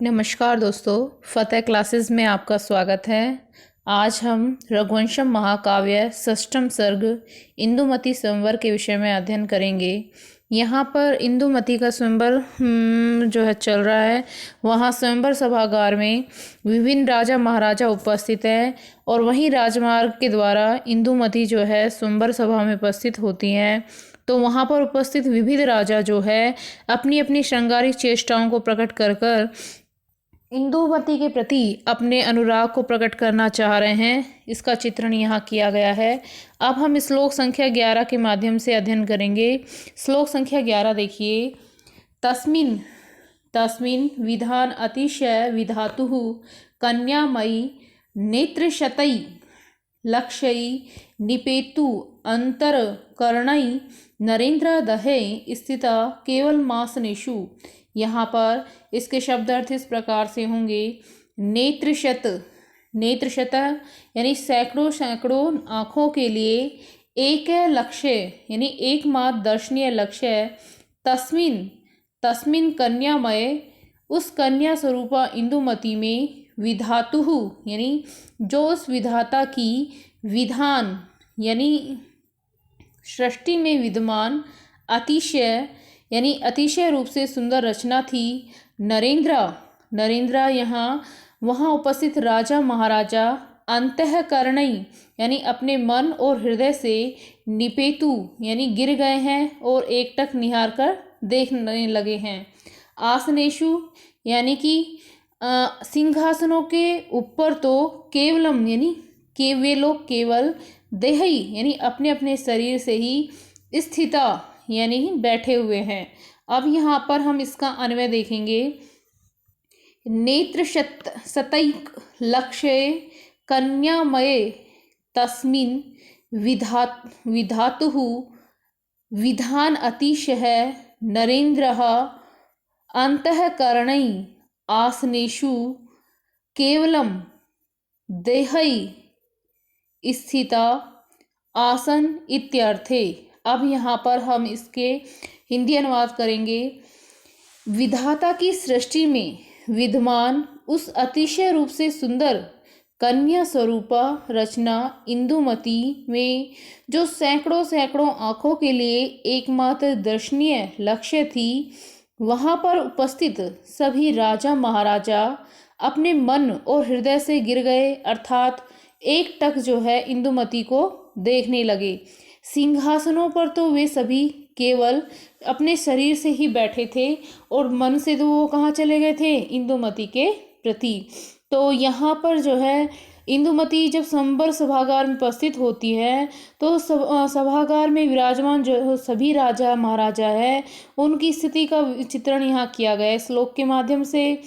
नमस्कार दोस्तों, फतेह क्लासेस में आपका स्वागत है। आज हम रघुवंशम महाकाव्य षष्ठम सर्ग इंदुमती स्वयंवर के विषय में अध्ययन करेंगे। यहाँ पर इंदुमती का स्वयंवर जो है चल रहा है। वहाँ स्वयंवर सभागार में विभिन्न राजा महाराजा उपस्थित हैं और वहीं राजमार्ग के द्वारा इंदुमती जो है स्वयंवर सभा में उपस्थित होती हैं। तो वहाँ पर उपस्थित विविध राजा जो है अपनी अपनी श्रृंगारिक चेष्टाओं को प्रकट कर कर इंदुमती के प्रति अपने अनुराग को प्रकट करना चाह रहे हैं। इसका चित्रण यहाँ किया गया है। अब हम श्लोक संख्या 11 के माध्यम से अध्ययन करेंगे। श्लोक संख्या 11 देखिए। तस्मिन् तस्मिन् विधान अतिशय विधातुः कन्यामयी नेत्रशतै लक्ष्यै निपेतु अंतरकर्णै नरेंद्र दहे स्थिता केवल मासनेषु। यहाँ पर इसके शब्द अर्थ इस प्रकार से होंगे। नेत्रशत, नेत्रशत यानी सैकड़ों सैकड़ों आँखों के लिए, एक लक्ष्य यानी एकमात्र दर्शनीय लक्ष्य, तस्मिन तस्मिन कन्यामय उस कन्या स्वरूपा इंदुमती में, विधातुः यानी जो उस विधाता की, विधान यानी सृष्टि में विद्यमान, अतिशय यानी अतिशय रूप से सुंदर रचना थी। नरेंद्र, नरेंद्र यहाँ वहाँ उपस्थित राजा महाराजा, अंतःकरणै यानी अपने मन और हृदय से, निपेतु यानी गिर गए हैं और एकटक निहार कर देखने लगे हैं। आसनेषु यानी कि सिंहासनों के ऊपर तो, केवलम यानी वे लोग केवल, देहई यानी अपने अपने शरीर से ही, स्थिता यानी बैठे हुए हैं। अब यहाँ पर हम इसका अन्वय देखेंगे। नेत्र शतैक लक्ष्य कन्यामये तस्मिन् विधातुः विधान अतिशय नरेंद्रः अंतःकरणै आसनेषु केवलम देहै स्थिता आसन इत्यर्थे। अब यहाँ पर हम इसके हिंदी अनुवाद करेंगे। विधाता की सृष्टि में विद्यमान उस अतिशय रूप से सुंदर कन्या स्वरूपा रचना इंदुमती में, जो सैकड़ों सैकड़ों आँखों के लिए एकमात्र दर्शनीय लक्ष्य थी, वहाँ पर उपस्थित सभी राजा महाराजा अपने मन और हृदय से गिर गए, अर्थात एक टक जो है इंदुमती को देखने लगे। सिंहासनों पर तो वे सभी केवल अपने शरीर से ही बैठे थे और मन से तो वो कहाँ चले गए थे, इंदुमती के प्रति। तो यहाँ पर जो है इंदुमती जब स्वयंवर सभागार में उपस्थित होती है तो सभागार में विराजमान जो सभी राजा महाराजा है उनकी स्थिति का चित्रण यहाँ किया गया है श्लोक के माध्यम से।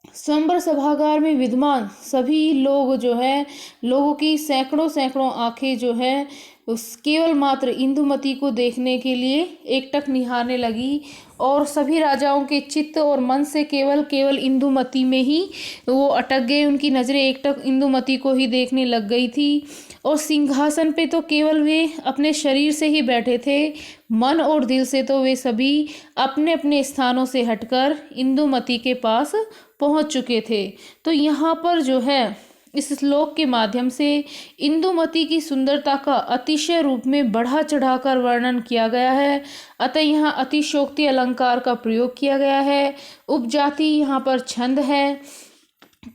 स्वयंवर सभागार में विद्यमान सभी लोग जो है, लोगों की सैकड़ों सैकड़ों आंखें जो है उस केवल मात्र इंदुमती को देखने के लिए एकटक निहारने लगी और सभी राजाओं के चित्त और मन से केवल केवल इंदुमती में ही वो अटक गए। उनकी नज़रें एकटक इंदुमती को ही देखने लग गई थी और सिंहासन पे तो केवल वे अपने शरीर से ही बैठे थे, मन और दिल से तो वे सभी अपने अपने स्थानों से हटकर इंदुमती के पास पहुंच चुके थे। तो यहाँ पर जो है इस श्लोक के माध्यम से इंदुमती की सुंदरता का अतिशय रूप में बढ़ा चढ़ाकर वर्णन किया गया है। अतः यहाँ अतिशयोक्ति अलंकार का प्रयोग किया गया है। उपजाति यहाँ पर छंद है।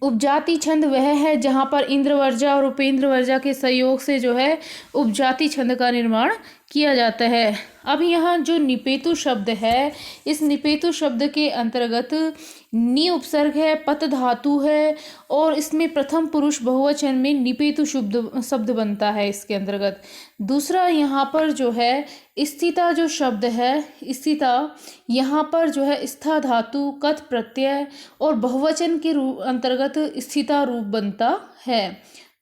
उपजाति छंद वह है जहाँ पर इंद्रवर्जा और उपेंद्रवर्जा के सहयोग से जो है उपजाति छंद का निर्माण किया जाता है। अब यहाँ जो निपेतु शब्द है, इस निपेतु शब्द के अंतर्गत नि उपसर्ग है, पत धातु है और इसमें प्रथम पुरुष बहुवचन में निपेतु शब्द बनता है इसके अंतर्गत। दूसरा यहाँ पर जो है स्थिता जो शब्द है, स्थिता यहाँ पर जो है स्था धातु, कथ प्रत्यय और बहुवचन के अंतर्गत स्थिता रूप बनता है।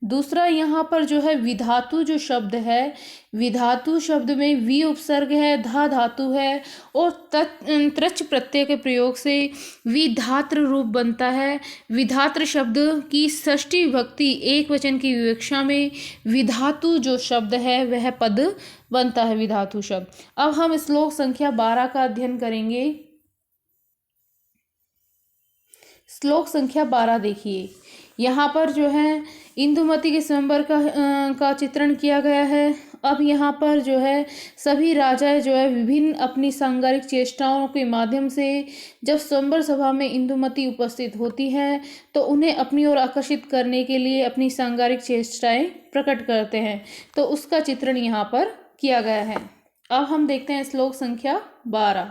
दूसरा यहाँ पर जो है विधातु जो शब्द है, विधातु शब्द में वी उपसर्ग है, धा धातु है और त्रच प्रत्यय के प्रयोग से विधात्र रूप बनता है। विधात्र शब्द की षष्ठी विभक्ति एक वचन की विवक्षा में विधातु जो शब्द है वह पद बनता है, विधातु शब्द। अब हम श्लोक संख्या 12 का अध्ययन करेंगे। श्लोक संख्या 12 देखिए। यहाँ पर जो है इंदुमती के स्वयंवर का चित्रण किया गया है। अब यहाँ पर जो है सभी राजा जो है विभिन्न अपनी सांगारिक चेष्टाओं के माध्यम से जब स्वयंवर सभा में इंदुमती उपस्थित होती है तो उन्हें अपनी ओर आकर्षित करने के लिए अपनी सांगारिक चेष्टाएं प्रकट करते हैं। तो उसका चित्रण यहाँ पर किया गया है। अब हम देखते हैं श्लोक संख्या 12।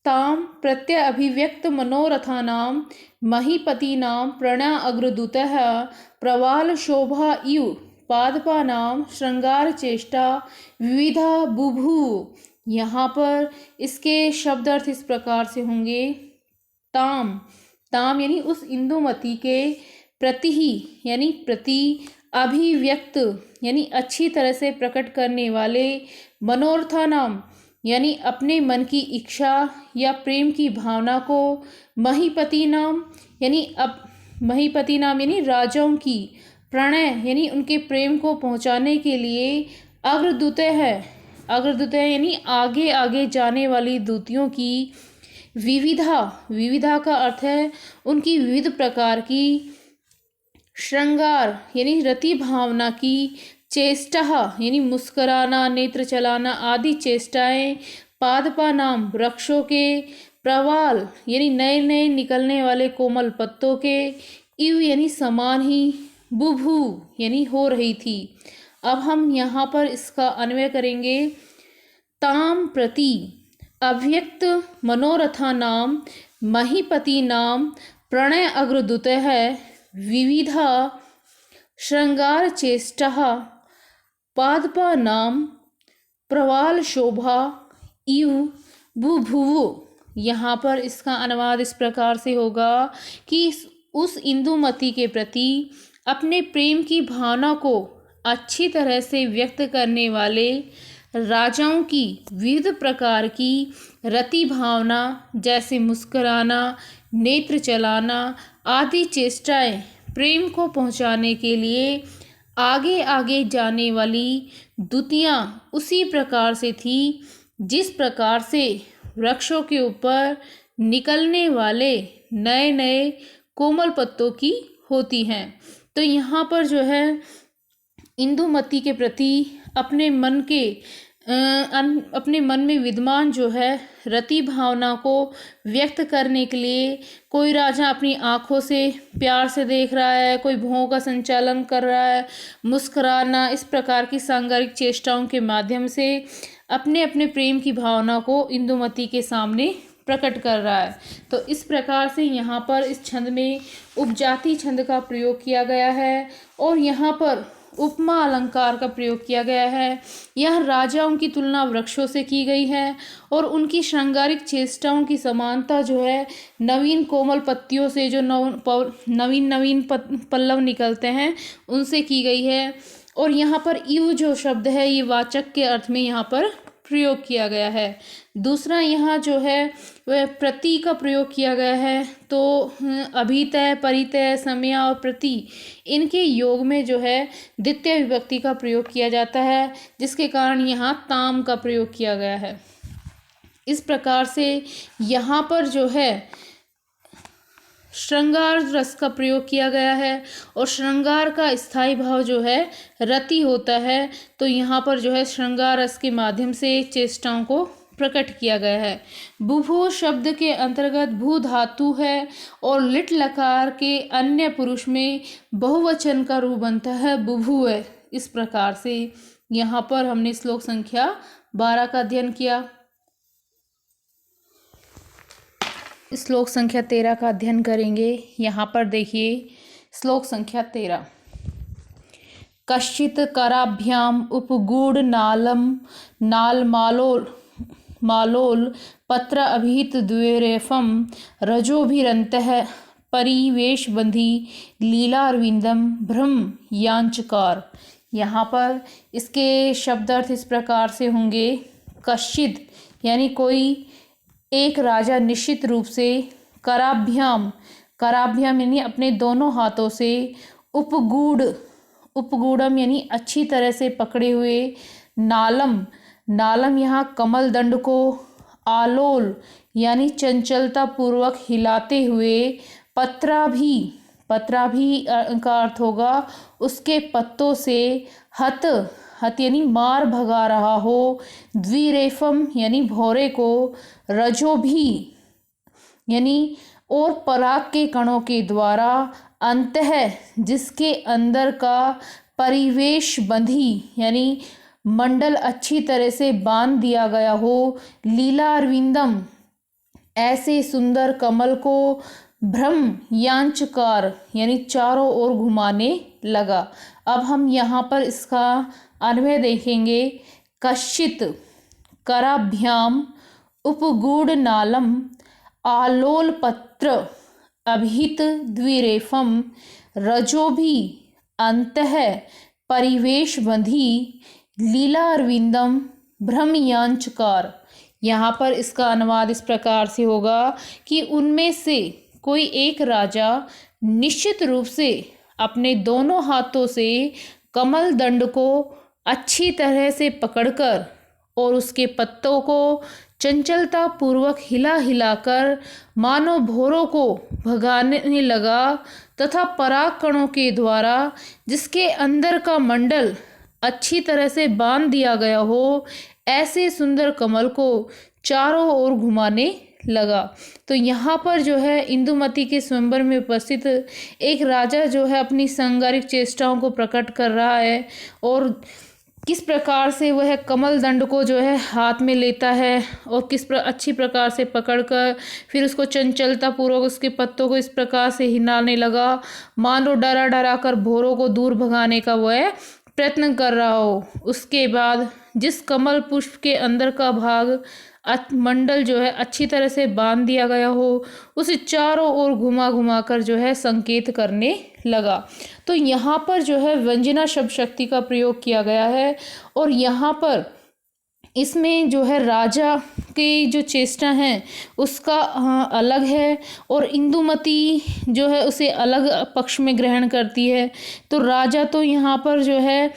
ताम प्रत्यय अभिव्यक्त मनोरथानां महीपतीनां प्रणय अग्रदूतः प्रवाल शोभा इव पादपानां श्रृंगार चेष्टा विविधा बुभु। यहाँ पर इसके शब्द अर्थ इस प्रकार से होंगे। ताम, ताम यानी उस इंदुमती के प्रति ही यानी प्रति, अभिव्यक्त यानी अच्छी तरह से प्रकट करने वाले, मनोरथानाम यानी अपने मन की इच्छा या प्रेम की भावना को, महीपति नाम यानी राजाओं की, प्रणय यानी उनके प्रेम को पहुंचाने के लिए, अग्रदूत है यानी आगे आगे जाने वाली दूतियों की, विविधा का अर्थ है उनकी विविध प्रकार की, श्रृंगार यानी रति भावना की, चेष्टा यानी मुस्कराना, नेत्र चलाना आदि चेष्टाएं, पादपा नाम वृक्षों के, प्रवाल यानी नए नए निकलने वाले कोमल पत्तों के, इव यानी समान ही, बुभु यानी हो रही थी। अब हम यहाँ पर इसका अन्वय करेंगे। ताम प्रति अव्यक्त मनोरथा नाम महीपति नाम प्रणय अग्रदूत है विविधा श्रृंगार चेष्टा पादपा नाम प्रवाल शोभा इव बुभुवु। यहाँ पर इसका अनुवाद इस प्रकार से होगा कि उस इंदुमती के प्रति अपने प्रेम की भावना को अच्छी तरह से व्यक्त करने वाले राजाओं की विविध प्रकार की रति भावना जैसे मुस्कुराना, नेत्र चलाना आदि चेष्टाएं प्रेम को पहुंचाने के लिए आगे आगे जाने वाली दूतियां उसी प्रकार से थी जिस प्रकार से वृक्षों के ऊपर निकलने वाले नए नए कोमल पत्तों की होती हैं। तो यहाँ पर जो है इंदुमती के प्रति अपने मन में विद्यमान जो है रति भावना को व्यक्त करने के लिए कोई राजा अपनी आँखों से प्यार से देख रहा है, कोई भौं का संचालन कर रहा है, मुस्कुराना, इस प्रकार की सांगारिक चेष्टाओं के माध्यम से अपने अपने प्रेम की भावना को इंदुमती के सामने प्रकट कर रहा है। तो इस प्रकार से यहाँ पर इस छंद में उपजाति छंद का प्रयोग किया गया है और यहाँ पर उपमा अलंकार का प्रयोग किया गया है। यह राजाओं की तुलना वृक्षों से की गई है और उनकी श्रृंगारिक चेष्टाओं की समानता जो है नवीन कोमल पत्तियों से जो नवीन पल्लव निकलते हैं उनसे की गई है। और यहाँ पर इव जो शब्द है ये वाचक के अर्थ में यहाँ पर प्रयोग किया गया है। दूसरा यहाँ जो है वह प्रति का प्रयोग किया गया है। तो अभितय, परितय, समया और प्रति इनके योग में जो है द्वितीय विभक्ति का प्रयोग किया जाता है जिसके कारण यहाँ ताम का प्रयोग किया गया है। इस प्रकार से यहाँ पर जो है श्रृंगार रस का प्रयोग किया गया है और श्रृंगार का स्थायी भाव जो है रति होता है। तो यहाँ पर जो है श्रृंगार रस के माध्यम से चेष्टाओं को प्रकट किया गया है। बुभु शब्द के अंतर्गत भू धातु है और लिट लकार के अन्य पुरुष में बहुवचन का रूप बनता है बुभु है। इस प्रकार से यहाँ पर हमने श्लोक संख्या 12 का अध्ययन किया। श्लोक संख्या 13 का अध्ययन करेंगे। यहाँ पर देखिए श्लोक संख्या 13। कश्चित कराभ्याम उपगूढ़ नाल मालोल पत्र अभिहित द्वेरेफम रजोभिरंतः परिवेश बंधी लीलारविंदम भ्रम यांचकार। यहाँ पर इसके शब्दार्थ इस प्रकार से होंगे। कश्चित यानी कोई एक राजा निश्चित रूप से, कराभ्याम यानी अपने दोनों हाथों से, उपगूढ़म यानी अच्छी तरह से पकड़े हुए, नालम यहाँ कमल दंड को, आलोल यानी चंचलता पूर्वक हिलाते हुए, पत्राभी का अर्थ होगा उसके पत्तों से हत हत यानी मार भगा रहा हो। द्विरेफम यानी भौरे को। रजो भी यानी और पराग के कणों के द्वारा। अंतः जिसके अंदर का। परिवेश बंधी यानी मंडल अच्छी तरह से बांध दिया गया हो। लीला अरविंदम ऐसे सुंदर कमल को। भ्रम यांचकार यानी चारों ओर घुमाने लगा। अब हम यहाँ पर इसका अन्वय देखेंगे। कश्चित कराभ्याम उपगूढ़ नालम आलोल पत्र अभिहित द्विरेफम रजो भी अंतः परिवेश बंधी लीला अरविंदम भ्रमयांचकार। यहाँ पर इसका अनुवाद इस प्रकार से होगा कि उनमें से कोई एक राजा निश्चित रूप से अपने दोनों हाथों से कमल दंड को अच्छी तरह से पकड़कर और उसके पत्तों को चंचलता पूर्वक हिला हिलाकर मानो भौरों को भगाने लगा तथा पराग कणों के द्वारा जिसके अंदर का मंडल अच्छी तरह से बांध दिया गया हो ऐसे सुंदर कमल को चारों ओर घुमाने लगा। तो यहाँ पर जो है इंदुमती के स्वयंवर में उपस्थित एक राजा जो है अपनी संगारिक चेष्टाओं को प्रकट कर रहा है और किस प्रकार से वह कमल दंड को जो है हाथ में लेता है और अच्छी प्रकार से पकड़कर फिर उसको चंचलता पूर्वक उसके पत्तों को इस प्रकार से हिलाने लगा मानो डरा डरा कर भौरों को दूर भगाने का वह प्रयत्न कर रहा हो। उसके बाद जिस कमल पुष्प के अंदर का भाग मंडल जो है अच्छी तरह से बांध दिया गया हो उसे चारों ओर घुमा घुमा कर जो है संकेत करने लगा। तो यहाँ पर जो है व्यंजना शब्द शक्ति का प्रयोग किया गया है और यहाँ पर इसमें जो है राजा की जो चेष्टा है उसका अलग है और इंदुमती जो है उसे अलग पक्ष में ग्रहण करती है। तो राजा तो यहाँ पर जो है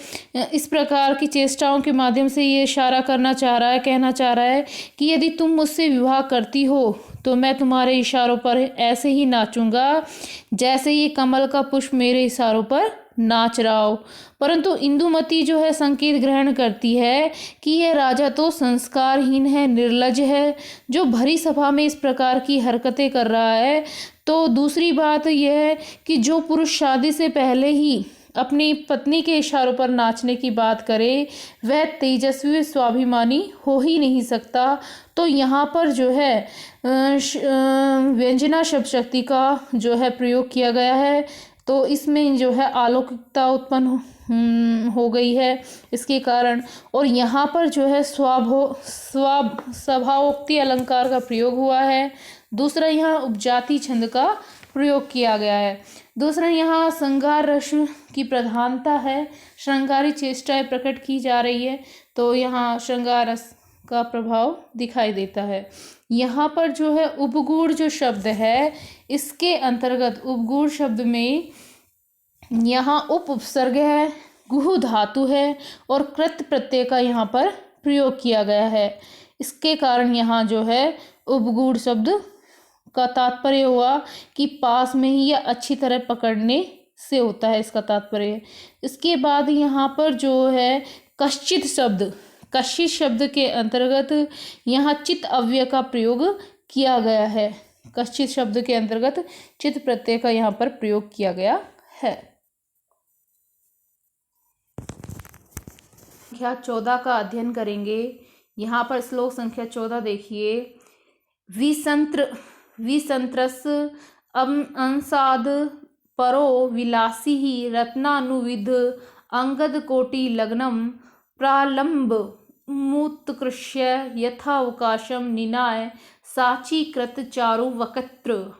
इस प्रकार की चेष्टाओं के माध्यम से ये इशारा करना चाह रहा है, कहना चाह रहा है कि यदि तुम मुझसे विवाह करती हो तो मैं तुम्हारे इशारों पर ऐसे ही नाचूंगा जैसे ये कमल का पुष्प मेरे इशारों पर नाच रहा हो। परंतु इंदुमती जो है संकेत ग्रहण करती है कि यह राजा तो संस्कारहीन है, निर्लज है, जो भरी सभा में इस प्रकार की हरकतें कर रहा है। तो दूसरी बात यह है कि जो पुरुष शादी से पहले ही अपनी पत्नी के इशारों पर नाचने की बात करे वह तेजस्वी स्वाभिमानी हो ही नहीं सकता। तो यहाँ पर जो है व्यंजना शब्द शक्ति का जो है प्रयोग किया गया है। तो इसमें जो है अलौकिकता उत्पन्न हो गई है इसके कारण। और यहाँ पर जो है स्वभावोक्ति अलंकार का प्रयोग हुआ है। दूसरा यहाँ उपजाति छंद का प्रयोग किया गया है। दूसरा यहाँ श्रृंगार रस की प्रधानता है, श्रृंगारी चेष्टाएं प्रकट की जा रही है तो यहाँ श्रृंगार रस का प्रभाव दिखाई देता है। यहाँ पर जो है उपगूढ़ जो शब्द है इसके अंतर्गत उपगूढ़ शब्द में यहाँ उपसर्ग है, गुह धातु है और कृत प्रत्यय का यहाँ पर प्रयोग किया गया है। इसके कारण यहाँ जो है उपगूढ़ शब्द का तात्पर्य हुआ कि पास में ही या अच्छी तरह पकड़ने से होता है, इसका तात्पर्य। इसके बाद यहाँ पर जो है कश्चित शब्द के अंतर्गत यहाँ चित अव्यय का प्रयोग किया गया है। कश्चित शब्द के अंतर्गत चित प्रत्यय का यहाँ पर प्रयोग किया गया है। संख्या 14 का अध्ययन करेंगे। यहाँ पर श्लोक संख्या 14 देखिए। विसंत्रस अंसाद परो विलासी ही रत्नानुविध अंगद कोटि लग्नम प्रालंब मुत्कृष्य यथावकाशम निनाय साची कृत चारु वक्त्र।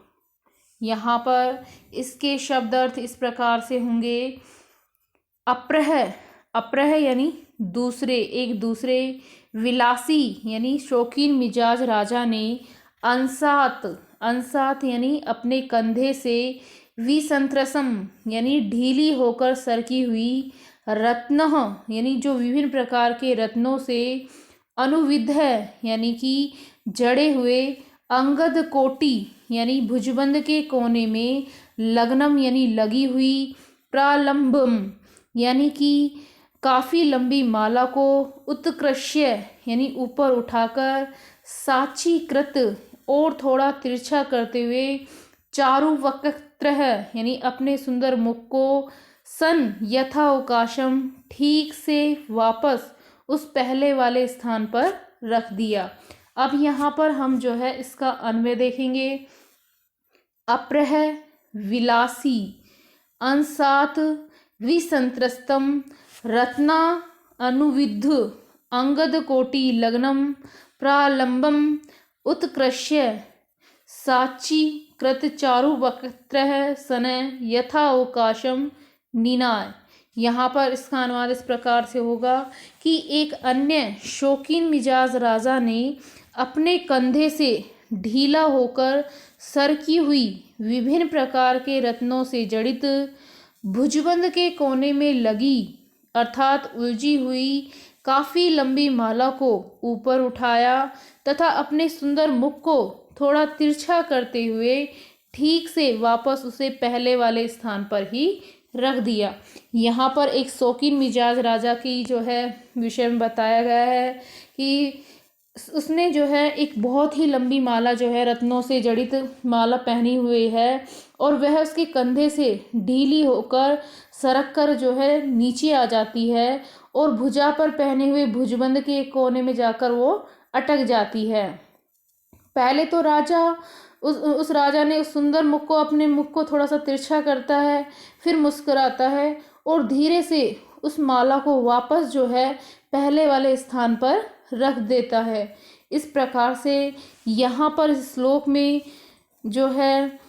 यहाँ पर इसके शब्द अर्थ इस प्रकार से होंगे। अप्रह यानी दूसरे, एक दूसरे, विलासी यानी शौकीन मिजाज राजा ने अंसात यानी अपने कंधे से, विसंत्रसम यानी ढीली होकर सरकी हुई, रत्न यानी जो विभिन्न प्रकार के रत्नों से, अनुविध यानी कि जड़े हुए, अंगद कोटि यानी भुजबंद के कोने में, लग्नम यानी लगी हुई, प्रालंबम यानी कि काफ़ी लंबी माला को, उत्कृष्य यानी ऊपर उठाकर, साचीकृत और थोड़ा तिरछा करते हुए, चारुवक्त्रः यानी अपने सुंदर मुख को, सन यथावकाशम ठीक से वापस उस पहले वाले स्थान पर रख दिया। अब यहाँ पर हम जो है इसका अन्वय देखेंगे। अप्रह विलासी, अंसात विसंत्रस्तम, रत्ना अनुविद्ध, अंगद कोटि लग्नम, प्रालंबम, उत्कृष्य, साची कृत चारुवक्त्रः सन यथावकाशम निनाय। यहाँ पर इसका अनुवाद इस प्रकार से होगा कि एक अन्य शौकीन मिजाज राजा ने अपने कंधे से ढीला होकर सरकी हुई विभिन्न प्रकार के रत्नों से जड़ित भुजबंद के कोने में लगी अर्थात उलझी हुई काफ़ी लंबी माला को ऊपर उठाया तथा अपने सुंदर मुख को थोड़ा तिरछा करते हुए ठीक से वापस उसे पहले वाले स्थान पर ही रख दिया। यहाँ पर एक शौकीन मिजाज राजा की जो है विषय में बताया गया है कि उसने जो है एक बहुत ही लंबी माला जो है रत्नों से जड़ित माला पहनी हुई है और वह उसके कंधे से ढीली होकर सरक कर जो है नीचे आ जाती है और भुजा पर पहने हुए भुजबंद के कोने में जाकर वो अटक जाती है। पहले तो राजा उस राजा ने उस सुंदर मुख को, अपने मुख को थोड़ा सा तिरछा करता है, फिर मुस्कुराता है और धीरे से उस माला को वापस जो है पहले वाले स्थान पर रख देता है। इस प्रकार से यहाँ पर इस श्लोक में जो है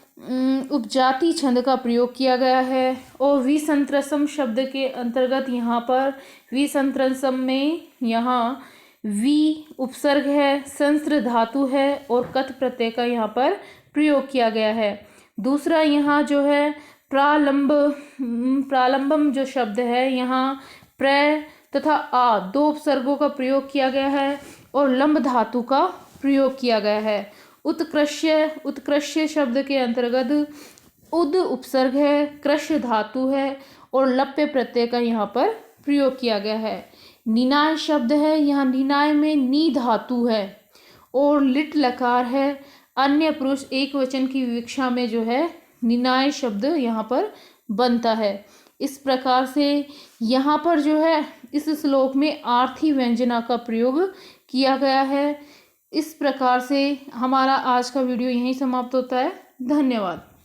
उपजाति छंद का प्रयोग किया गया है और विसंत्रसम शब्द के अंतर्गत यहाँ पर विसंत्रसम में यहाँ वी उपसर्ग है, संस्त्र धातु है और कत प्रत्यय का यहाँ पर प्रयोग किया गया है। दूसरा यहाँ जो है प्रालंबम जो शब्द है यहाँ प्र तथा आ दो उपसर्गों का प्रयोग किया गया है और लंब धातु का प्रयोग किया गया है। उत्कृष्य शब्द के अंतर्गत उद उपसर्ग है, कृष्य धातु है और लप्य प्रत्यय का यहाँ पर प्रयोग किया गया है। निनाय शब्द है, यहाँ निनाय में नी धातु है और लिट लकार है। अन्य पुरुष एक वचन की विवक्षा में जो है निनाय शब्द यहाँ पर बनता है। इस प्रकार से यहाँ पर जो है इस श्लोक में आर्थी व्यंजना का प्रयोग किया गया है। इस प्रकार से हमारा आज का वीडियो यहीं समाप्त होता है। धन्यवाद।